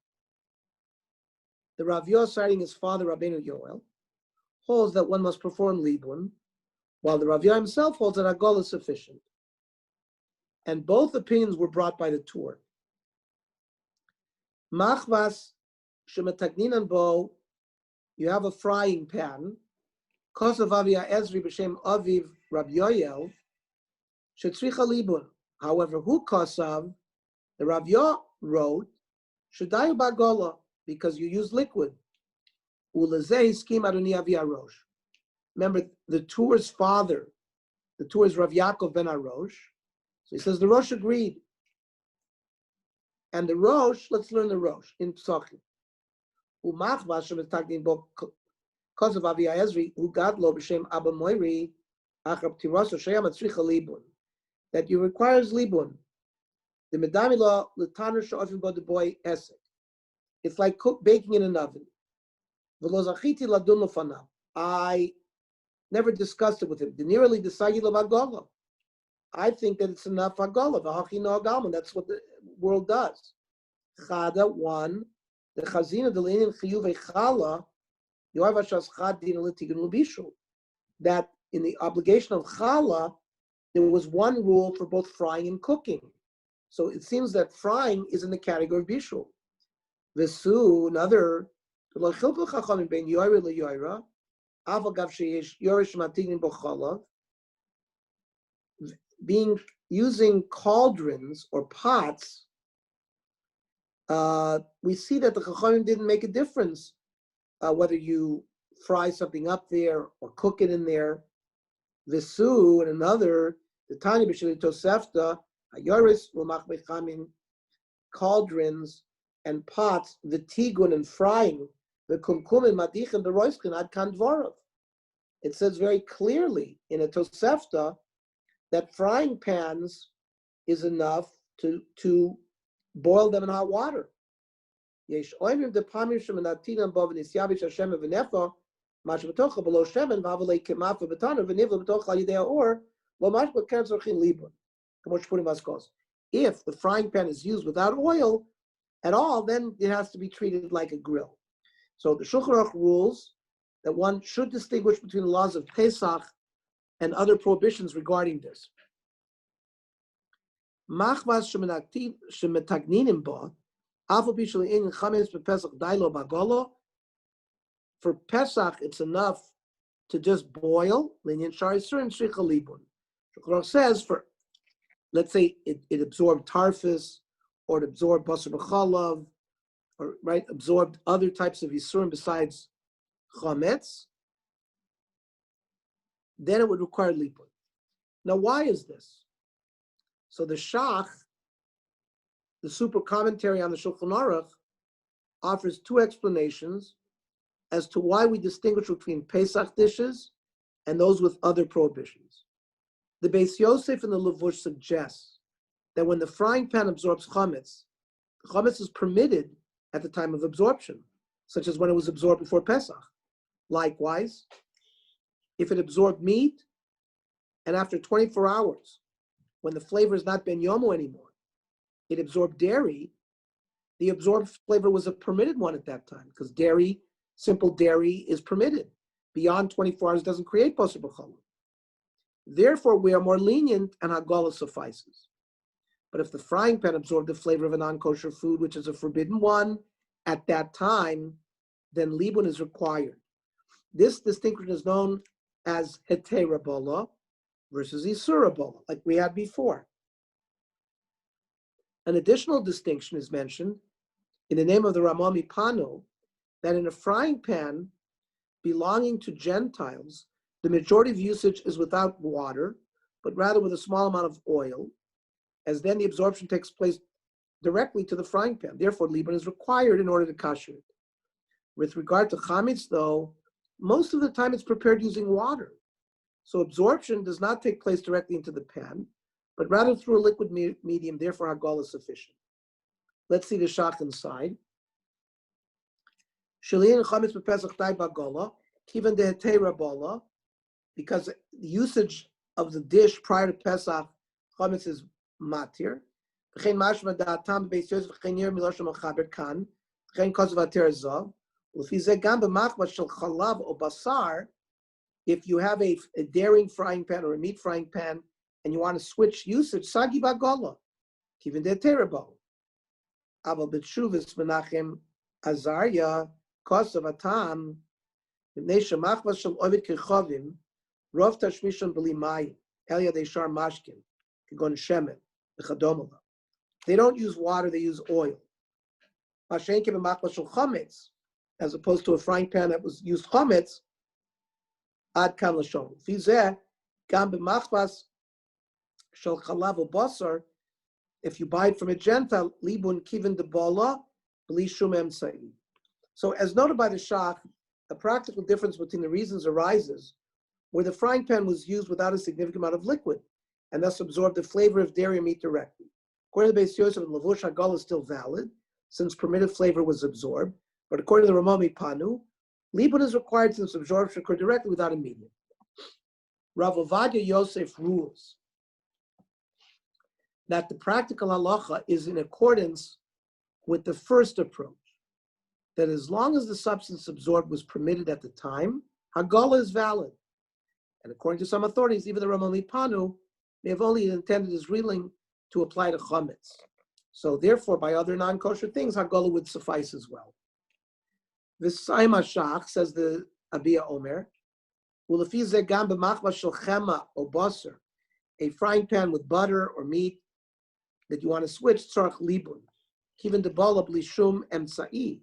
D: The Rav Yosef, citing his father, Rabbeinu Yoel, holds that one must perform libun, while the Rav Yosef himself holds that Hagala is sufficient. And both opinions were brought by the Tur. Machvas shemetagninan bo, you have a frying pan. Kosav Avia Ezri b'shem Aviv Rabbi Yoel shetzricha libun. However, hu kosav, the Rav Yoel wrote, shedayu bagola, because you use liquid. Ulezeh skim adoni Avia Rosh. Remember, the Tur's father, the Tur's Rav Yaakov ben Arosh. So he says the Rosh agreed. And the Rosh, let's learn the Rosh in Psachim. Umachva shemetagnin bo kosav Avia Ezri hu gadlo b'shem Abba Moiri achab tiraso sheyam atzricha libun, that you requires libun. The medamila l'taner she'ofim bo the boy esek. It's like baking in an oven. V'lo zachiti ladun lefanav. I never discussed it with him. Denirali desagi l'vagola. I think that it's enough Hagala. V'hachi no Hagalman. That's what the world does. Chada, one, the Chazina deleinin chiyuv echala, yoav hashas chad din l'tigun l'bishul. That in the obligation of chala, there was one rule for both frying and cooking. So it seems that frying is in the category of bishul. V'su, another, lo chilpu chachamim ben yoyra leyoyra, avagav sheyesh yorish matignin b'chala, using cauldrons or pots, we see that the Chachamim didn't make a difference whether you fry something up there or cook it in there. Visu and another, the Tanya B'Shili Tosefta, Hayoris L'mach Bechamin, cauldrons and pots, the tigun and frying, the kumkum and madichin, the roiskin ad kandvarav. It says very clearly in a Tosefta that frying pans is enough to boil them in hot water. Yesh oimim de pamim shemenatinam bo v'nisyavish Hashem v'nefa mash b'tocha below shemen v'avalei kemafa b'tana v'nivla b'tocha yidei or lo mash b'kern tzorchin libun. If the frying pan is used without oil at all, then it has to be treated like a grill. So the Shulchan Aruch rules that one should distinguish between the laws of Pesach and other prohibitions regarding this. Machvas shemetagninim bo, afal pi shle'in chametz b'Pesach dailo bagolo. For Pesach, it's enough to just boil. Linyan shari surim shricha libun. Shulchan Aruch says, for let's say it absorbed tarfus, or it absorbed basar b'chalav, or absorbed other types of yisurim besides chametz, then it would require libun. Now, why is this? So the Shach, the super commentary on the Shulchan Aruch, offers two explanations as to why we distinguish between Pesach dishes and those with other prohibitions. The Beis Yosef and the Levush suggests that when the frying pan absorbs chametz, the chametz is permitted at the time of absorption, such as when it was absorbed before Pesach. Likewise, if it absorbed meat, and after 24 hours, when the flavor is not ben yomo anymore, it absorbed dairy, the absorbed flavor was a permitted one at that time, because dairy, simple dairy, is permitted, beyond 24 hours doesn't create Basar B'Cholim. Therefore, we are more lenient and Hagala suffices. But if the frying pan absorbed the flavor of a non-kosher food, which is a forbidden one, at that time, then libun is required. This distinction is known as hetera bola versus isura bola, like we had before. An additional distinction is mentioned in the name of the Ramami Panu, that in a frying pan belonging to Gentiles, the majority of usage is without water, but rather with a small amount of oil, as then the absorption takes place directly to the frying pan. Therefore, libun is required in order to kasher it. With regard to chametz, though, most of the time it's prepared using water. So absorption does not take place directly into the pan, but rather through a liquid medium. Therefore, hagala is sufficient. Let's see the shach inside. Shaliyin chametz b'pesach tay b'hagala, kivan dehetera bola, because the usage of the dish prior to Pesach, chametz is matir. V'chein mashma da'atam b'beis Yosef v'chein yer miloshem al-chaber kan, v'chein kosav ater zav, l'fi zeh gam b'machmas shel chalav o basar. If you have a dairy frying pan or a meat frying pan and you want to switch usage, sagi b'hagala, kivan dehetera bola. Abel b'tshuvis menachem azarya kosav atam b'nei shemachmas shel ovid kechavim rov tashmishon b'li mayim el yadei shar mashkin kegon shemen v'chadomala. They don't use water; they use oil. Mashen kevin machmas shel chametz, as opposed to a frying pan that was used chametz. Ad kan lashon. Fizeh gam b'machmas shel chalav u'basar. If you buy it from a Gentile, libun kiven de bola b'li shum emtzai. So, as noted by the Shach, a practical difference between the reasons arises where the frying pan was used without a significant amount of liquid and thus absorbed the flavor of dairy or meat directly. According to the Beis Yosef and Lavush, Hagala is still valid since permitted flavor was absorbed, but according to the Ramami Panu, libun is required since absorption occurred directly without a medium. Rav Ovadia Yosef rules that the practical halacha is in accordance with the first approach, that as long as the substance absorbed was permitted at the time, Hagala is valid. And according to some authorities, even the Ramami Panu, they have only intended as ruling to apply to chametz. So therefore, by other non-kosher things, Hagala would suffice as well. V'sayim hashach, says the Abia Omer, u'lefi zeh gam b'machmas shel chema or basar, a frying pan with butter or meat that you want to switch, tzarach libun, kiven de bola b'li shum emtzai.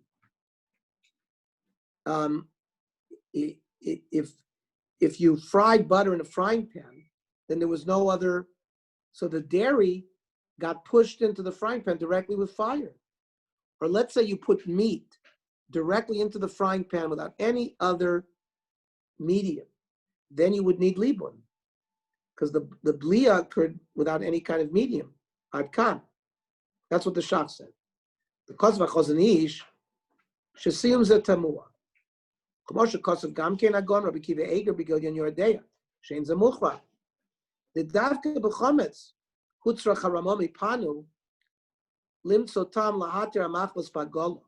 D: If you fried butter in a frying pan, then there was no other, so the dairy got pushed into the frying pan directly with fire. Or let's say you put meat directly into the frying pan without any other medium, then you would need libun, because the blia occurred without any kind of medium. Ad kan. That's what the Shach said. The Kosva Chozanish, Shesiyum Zeh Tamua. K'moshe Kosav Gam Ken Agon Rabbi Kiva Eger B'Gil Yon Yoredeya. Shein Zeh Muchra. The Davke B'Chometz, Hutzra Charamami Panu, Limtzo Tam Lahatir Amachlas B'Gola.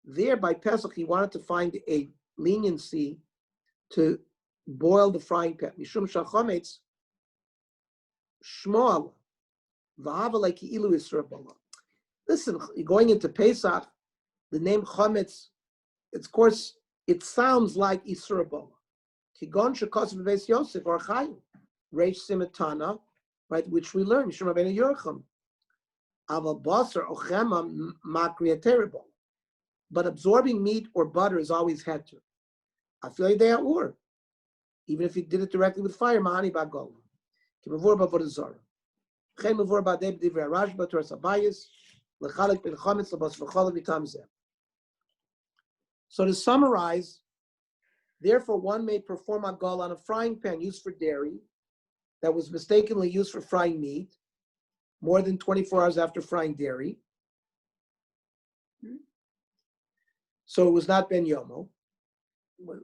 D: There, by Pesach, he wanted to find a leniency to boil the frying pan. Mishum Shachometz, Shmoal. Listen, going into Pesach, the name Chometz, of course, it sounds like Isra Bola. Kigon shekos v'beis Yosef or Chayim, Reish Simetana, right, which we learn, Mishum Rabbeinu Yorcham. Aval Basar Ochema Makriya terrible. But absorbing meat or butter is always had to. I feel like they are or. Even if you did it directly with fire, Mahani Bagola. Kimavur Bavodah so to summarize, therefore one may perform Hagala on a frying pan used for dairy that was mistakenly used for frying meat more than 24 hours after frying dairy. So it was not Ben Yomo.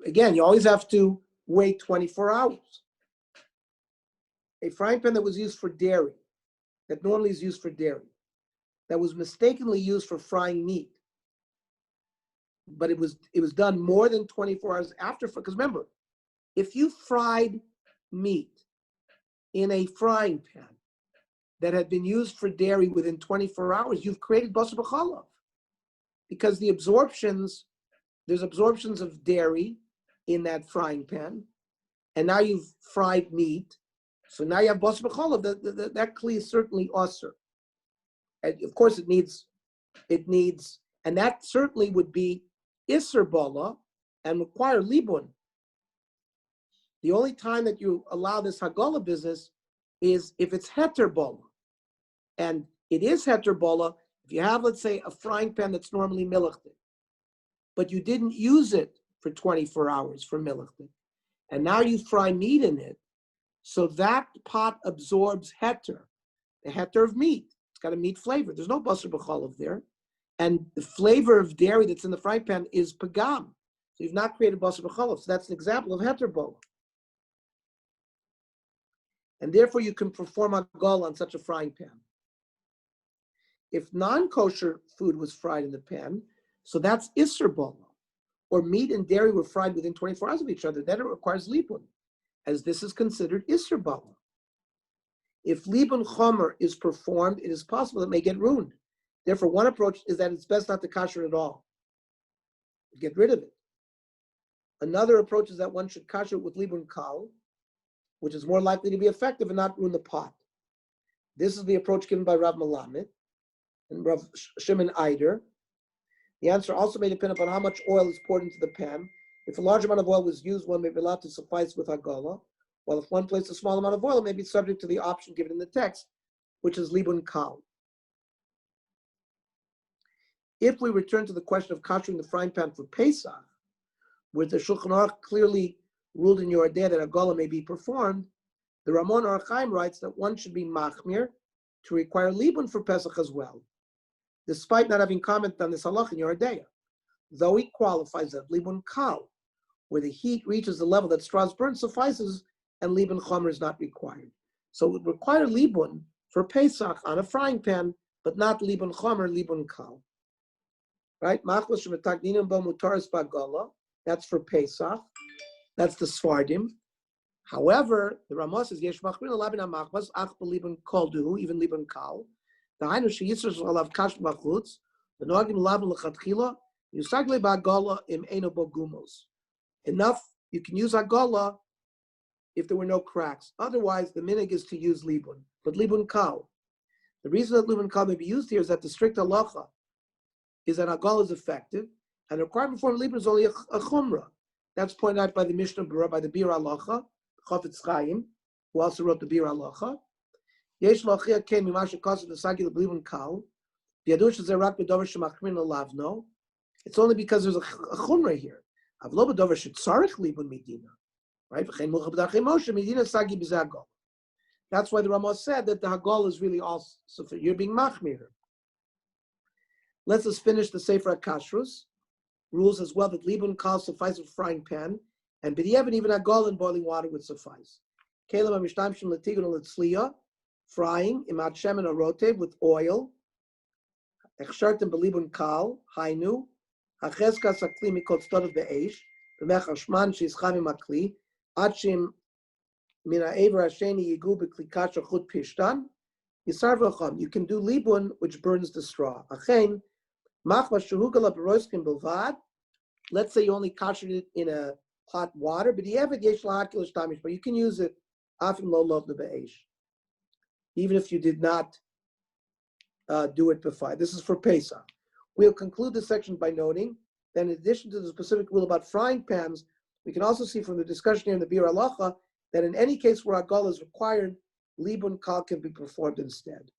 D: Again, you always have to wait 24 hours. A frying pan that was used for dairy, that normally is used for dairy, that was mistakenly used for frying meat. but it was done more than 24 hours after. Because remember, if you fried meat in a frying pan that had been used for dairy within 24 hours, you've created basar b'chalav, because there's absorptions of dairy in that frying pan, and now you've fried meat, so now you have basar b'chalav. That kli is certainly osur. And of course, it needs, and that certainly would be iser bala and require libun. The only time that you allow this hagala business is if it's heter bala, and it is heter bala if you have, let's say, a frying pan that's normally milachtik, but you didn't use it for 24 hours for milachtik, and now you fry meat in it, so that pot absorbs heter, the heter of meat. It's got a meat flavor. There's no basar b'chalav there. And the flavor of dairy that's in the frying pan is pagam. So you've not created basar b'chalav. So that's an example of heter bola. And therefore you can perform hagala on such a frying pan. If non-kosher food was fried in the pan, so that's iser bola. Or meat and dairy were fried within 24 hours of each other, then it requires libun, as this is considered iser bola. If libun chomer is performed, it is possible it may get ruined. Therefore, one approach is that it's best not to kasher at all. Get rid of it. Another approach is that one should kasher it with libun kal, which is more likely to be effective and not ruin the pot. This is the approach given by Rav Melamed and Rav Shimon Eider. The answer also may depend upon how much oil is poured into the pan. If a large amount of oil was used, one may be allowed to suffice with hagala, while if one places a small amount of oil, it may be subject to the option given in the text, which is libun kal. If we return to the question of kashering the frying pan for Pesach, where the Shulchan Aruch clearly ruled in your day that hagala may be performed, the Ramon Or Chaim writes that one should be machmir to require libun for Pesach as well, despite not having commented on this halach in your day, though he qualifies that libun kal, where the heat reaches the level that straws burn, suffices, and libun chomer is not required. So it would require libun for Pesach on a frying pan, but not libun chomer, libun kal. Right? That's for Pesach. That's the Svardim. However, the Ramah says, Yesh machmir l'labin ha'machmas, ach b'libun kol duhu, even libun kal. The Hainu sheyitzur alav kash b'chutz, the noagim l'labin l'chatchila, yusagle ba'agala im eno bo gumos. Enough, you can use hagala if there were no cracks. Otherwise, the minig is to use libun, but libun kal. The reason that libun kal may be used here is that the strict halacha is that hagala is effective, and the requirement for libun is only a chumrah. That's pointed out by the Mishnah Berurah, by the Bir Halacha, Chafetz Chaim, who also wrote the Bir Halacha. Yesh la'achia ken mimashe kasav v'sagi l'blibun kal. V'yadu shezerak b'dover shemachmin l'lavno. It's only because there's a chumrah here. Avlo b'dover shetzarich libun medina. Right? V'chein mulcha b'darchei Moshe medina sagi b'zagol. That's why the Ramah said that the hagol is really also, so you're being machmir. Let's just finish the Sefer HaKashrus. Rules as well that libun kal suffices for frying pan, and b'di'evet even hagala in boiling water would suffice. Kelim ha'mishtamshim l'tigun l'tzliya, frying imat shemen arotev with oil. Echshartem b'libun kal hainu hacheskas hakli mikol tztodav be'esh b'mech hashman sheyischam im hakli achim min ha'ever hasheni yigu b'kli kasher chut pishtan yisar v'cham. You can do libun which burns the straw. Achen let's say you only kashered it in a hot water, but you can use it even if you did not do it before. This is for Pesach. We'll conclude this section by noting that in addition to the specific rule about frying pans, we can also see from the discussion here in the Bir Halacha that in any case where hagala is required, libun kal can be performed instead.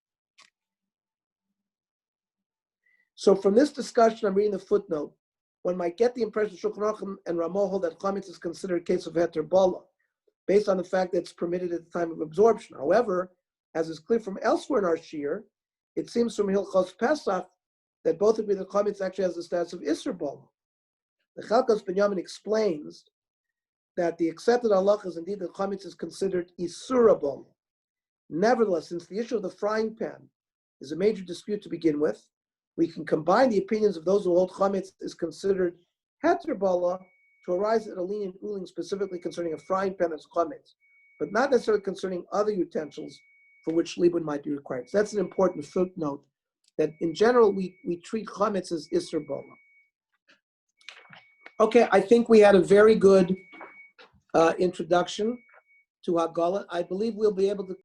D: So from this discussion, I'm reading the footnote. One might get the impression Shulchan Aruch and Ramah hold that chametz is considered a case of heter bala, based on the fact that it's permitted at the time of absorption. However, as is clear from elsewhere in our shir, it seems from Hilchos Pesach that both agree that chametz actually has the status of iser bala. The Chalkas Binyamin explains that the accepted halach is indeed that chametz is considered isura bala. Nevertheless, since the issue of the frying pan is a major dispute to begin with, We can combine the opinions of those who hold chametz is considered heter bala to arise at a lenient ruling specifically concerning a frying pan as chametz, but not necessarily concerning other utensils for which libun might be required. So that's an important footnote, that in general we treat chametz as isser bala. Okay, I think we had a very good introduction to Haggalah. I believe we'll be able to